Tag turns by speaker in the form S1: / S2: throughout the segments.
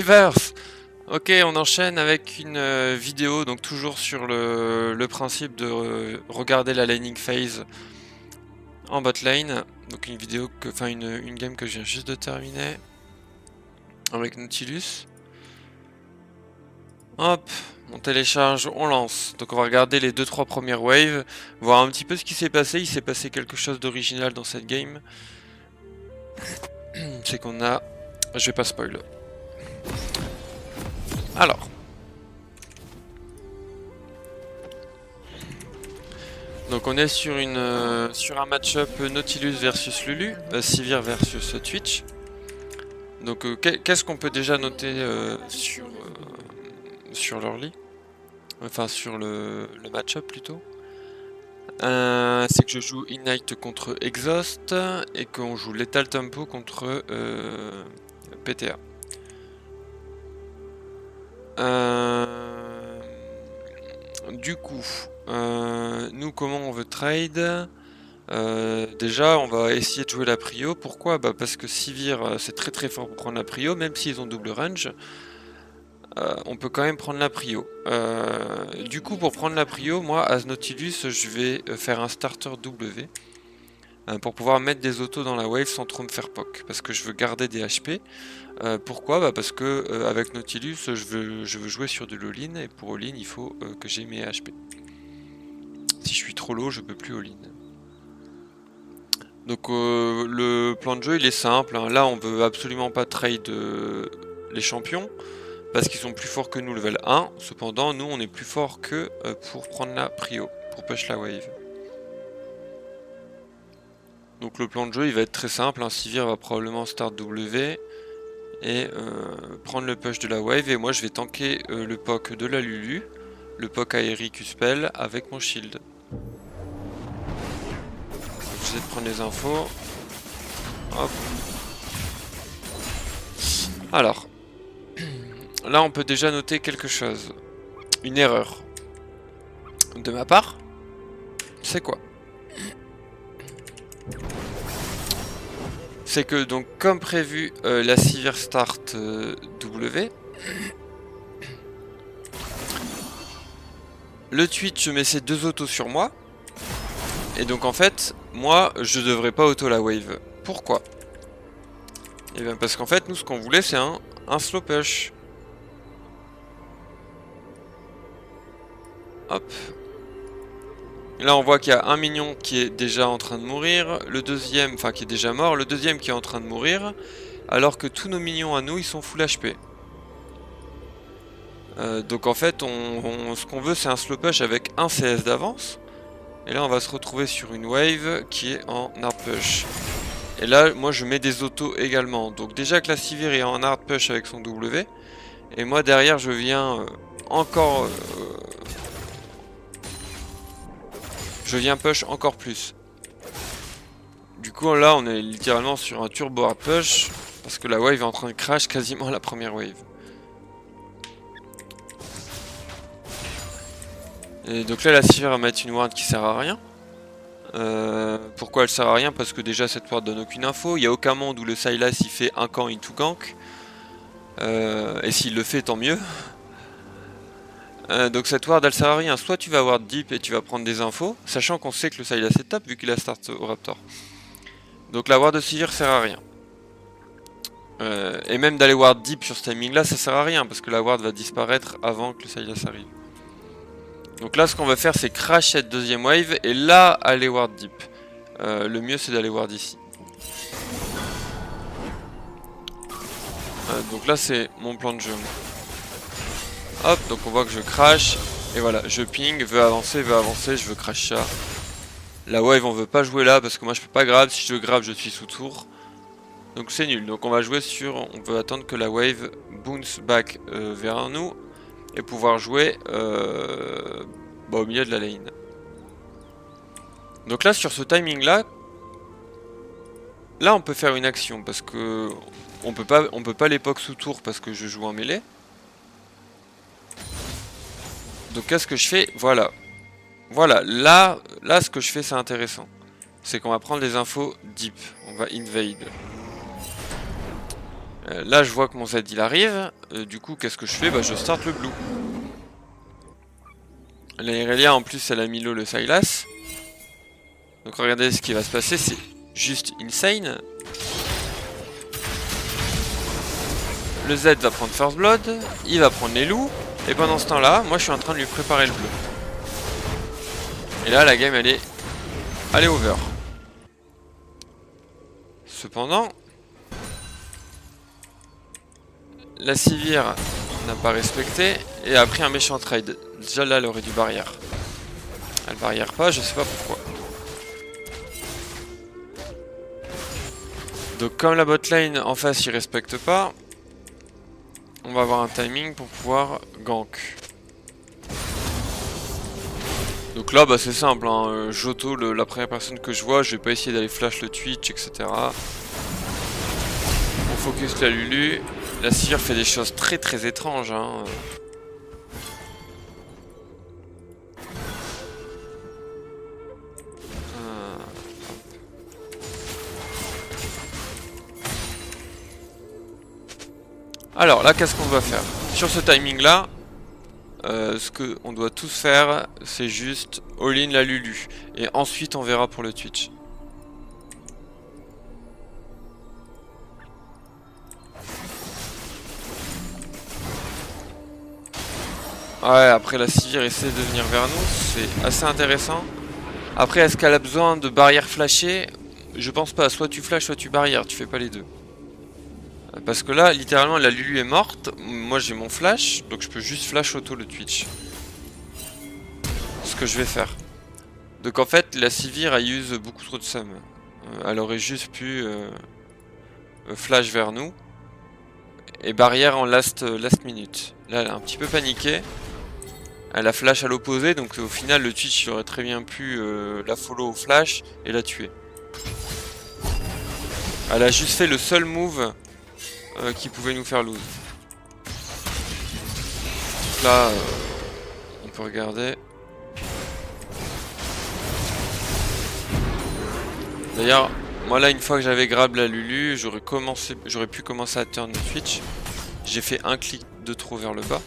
S1: Reverse. Ok, on enchaîne avec une vidéo, donc toujours sur le principe de regarder la laning phase en bot lane. Donc une vidéo enfin une game que je viens juste de terminer avec Nautilus. Hop, on télécharge, on lance. Donc on va regarder les 2-3 premières waves, voir un petit peu ce qui s'est passé. Il s'est passé quelque chose d'original dans cette game. C'est qu'on a... Je vais pas spoil. Alors. Donc on est sur sur un match-up Nautilus versus Lulu, Sivir versus Twitch. Donc qu'est-ce qu'on peut déjà noter sur leur lit, enfin sur le match-up plutôt. C'est que je joue Ignite contre Exhaust et qu'on joue Lethal Tempo contre PTA. Du coup, nous comment on veut trade? Déjà on va essayer de jouer la prio. Pourquoi? Bah parce que Sivir c'est très fort pour prendre la prio, même s'ils ont double range. On peut quand même prendre la prio. Du coup pour prendre la prio, moi as Nautilus je vais faire un starter W pour pouvoir mettre des autos dans la wave sans trop me faire poke, parce que je veux garder des HP. Pourquoi? Bah parce que avec Nautilus je veux jouer sur de l'all-in, et pour all-in il faut que j'ai mes HP. Si je suis trop low je peux plus all-in. Donc le plan de jeu il est simple, hein. Là on veut absolument pas trade les champions parce qu'ils sont plus forts que nous level 1. Cependant nous on est plus fort que pour prendre la prio, pour push la wave. Donc le plan de jeu il va être très simple, hein. Sivir va probablement start W et prendre le push de la wave, et moi je vais tanker le poke de la Lulu, le poke aérie Q-spell avec mon shield. Je vais prendre les infos. Hop. Alors, là on peut déjà noter quelque chose. Une erreur. De ma part. C'est quoi? C'est que donc comme prévu, la Sivir start W. Le Twitch met ses deux autos sur moi. Et donc en fait, moi je devrais pas auto la wave. Pourquoi? Et bien parce qu'en fait nous ce qu'on voulait c'est un slow push. Hop. Là on voit qu'il y a un minion qui est déjà en train de mourir, le deuxième, enfin qui est déjà mort, le deuxième qui est en train de mourir, alors que tous nos minions à nous ils sont full HP. Donc en fait ce qu'on veut c'est un slow push avec un CS d'avance. Et là on va se retrouver sur une wave qui est en hard push. Et là moi je mets des autos également. Donc déjà que la Sivir est en hard push avec son W. Et moi derrière je viens encore... je viens push encore plus. Du coup là on est littéralement sur un turbo hard push. Parce que la wave est en train de crash quasiment à la première wave. Et donc là la Sivir va mettre une ward qui sert à rien. Pourquoi elle sert à rien? Parce que déjà cette ward donne aucune info. Il n'y a aucun monde où le Sylas il fait un camp into gank. Et s'il le fait tant mieux. Donc cette ward elle sert à rien. Soit tu vas ward deep et tu vas prendre des infos, sachant qu'on sait que le Sylas est top vu qu'il a start au Raptor. Donc la ward de Sivir sert à rien. Et même d'aller ward deep sur ce timing là ça sert à rien parce que la ward va disparaître avant que le Sylas arrive. Donc là ce qu'on va faire c'est crash cette deuxième wave et là aller ward deep. Le mieux c'est d'aller ward ici. Donc là c'est mon plan de jeu. Hop, donc on voit que je crash. Et voilà, je ping, veut avancer, je veux crash ça. La wave on veut pas jouer là parce que moi je peux pas grab. Si je grab je suis sous tour. Donc c'est nul. Donc on va jouer sur... On veut attendre que la wave bounce back vers nous. Et pouvoir jouer au milieu de la lane. Donc là sur ce timing là. Là on peut faire une action parce que... On peut pas l'époque sous tour parce que je joue en mêlée. Donc qu'est-ce que je fais? Voilà. Voilà, là ce que je fais c'est intéressant. C'est qu'on va prendre des infos deep. On va invade. Là je vois que mon Z il arrive, du coup qu'est-ce que je fais? Bah je start le blue. La Irelia en plus elle a mis low le Sylas. Donc regardez ce qui va se passer, c'est juste insane. Le Z va prendre First Blood, il va prendre les loups, et pendant ce temps-là, moi je suis en train de lui préparer le bleu. Et là la game elle est over. Cependant, la Sivir n'a pas respecté et a pris un méchant trade. Déjà là elle aurait dû barrière. Elle barrière pas, je sais pas pourquoi. Donc comme la botlane en face il respecte pas, on va avoir un timing pour pouvoir gank. Donc là bah c'est simple, hein. Joto, la première personne que je vois, je vais pas essayer d'aller flash le Twitch, etc. On focus la Lulu. La Sivir fait des choses très très étranges, hein. Alors là qu'est-ce qu'on va faire? Sur ce timing là, ce qu'on doit tous faire, c'est juste all-in la Lulu. Et ensuite on verra pour le Twitch. Ouais, après la Sivir essaie de venir vers nous, c'est assez intéressant. Après, est-ce qu'elle a besoin de barrière flashée? Je pense pas, soit tu flash, soit tu barrières, tu fais pas les deux. Parce que là, littéralement, la Lulu est morte, moi j'ai mon flash, donc je peux juste flash auto le Twitch. Ce que je vais faire. Donc en fait, la Sivir elle use beaucoup trop de sum. Elle aurait juste pu flash vers nous. Et barrière en last minute. Là, elle a un petit peu paniqué. Elle a flash à l'opposé, donc au final, le Twitch il aurait très bien pu la follow au flash et la tuer. Elle a juste fait le seul move qui pouvait nous faire lose. Donc là, on peut regarder. D'ailleurs, moi là, une fois que j'avais grab la Lulu, j'aurais pu commencer à turn le Twitch. J'ai fait un clic de trop vers le bas.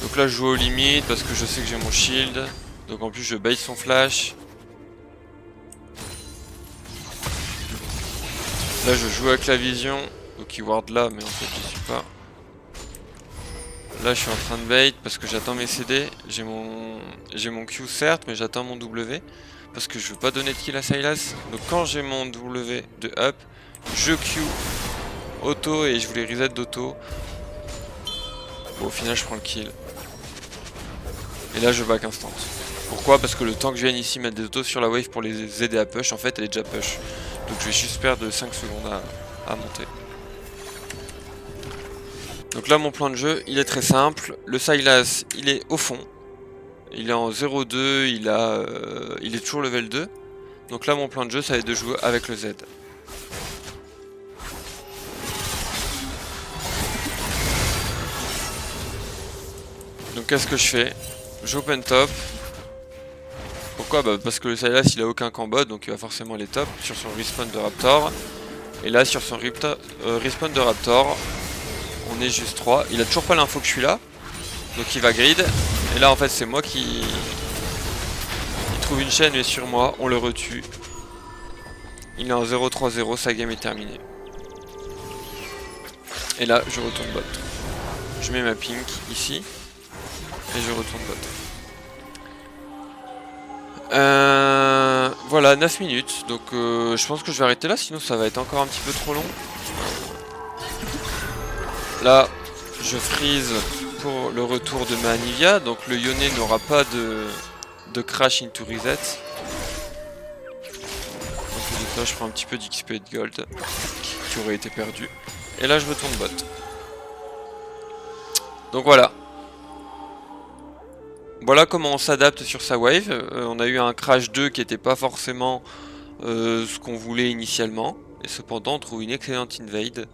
S1: Donc là, je joue aux limites parce que je sais que j'ai mon shield. Donc en plus, je bait son flash. Là, je joue avec la vision. Donc il ward là, mais en fait, je suis pas. Là, je suis en train de bait parce que j'attends mes CD. J'ai mon Q certes, mais j'attends mon W. Parce que je veux pas donner de kill à Sylas. Donc quand j'ai mon W de up, je Q auto et je voulais reset d'auto. Bon, au final, je prends le kill. Et là, je back instant. Pourquoi? Parce que le temps que je vienne ici mettre des autos sur la wave pour les aider à push, en fait, elle est déjà push. Donc je vais juste perdre 5 secondes à monter. Donc là, mon plan de jeu, il est très simple. Le Sylas, il est au fond. Il est en 0-2, il est toujours level 2. Donc là, mon plan de jeu, ça va être de jouer avec le Z. Donc qu'est-ce que je fais? J'open top. Pourquoi? Bah parce que le Sylas il a aucun combo, donc il va forcément les top sur son respawn de Raptor. Et là sur son respawn de Raptor, on est juste 3. Il a toujours pas l'info que je suis là. Donc il va grid. Et là en fait c'est moi qui... Il trouve une chaîne mais sur moi, on le retue. Il est en 0-3-0, sa game est terminée. Et là je retourne bot. Je mets ma pink ici. Et je retourne bot. Voilà, 9 minutes, donc je pense que je vais arrêter là, sinon ça va être encore un petit peu trop long. Là, je freeze pour le retour de ma Anivia, donc le Yone n'aura pas de crash into reset. Donc là, je prends un petit peu d'XP et de gold qui aurait été perdu. Et là, je retourne bot. Donc voilà. Voilà comment on s'adapte sur sa wave. On a eu un crash 2 qui n'était pas forcément ce qu'on voulait initialement. Et cependant on trouve une excellente invade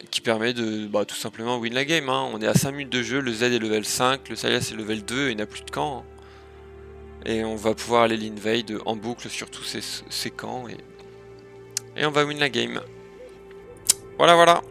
S1: qui permet de tout simplement win la game. Hein. On est à 5 minutes de jeu, le Z est level 5, le Sylas est level 2 et il n'a plus de camp. Hein. Et on va pouvoir aller l'invade en boucle sur tous ces camps et on va win la game. Voilà, voilà.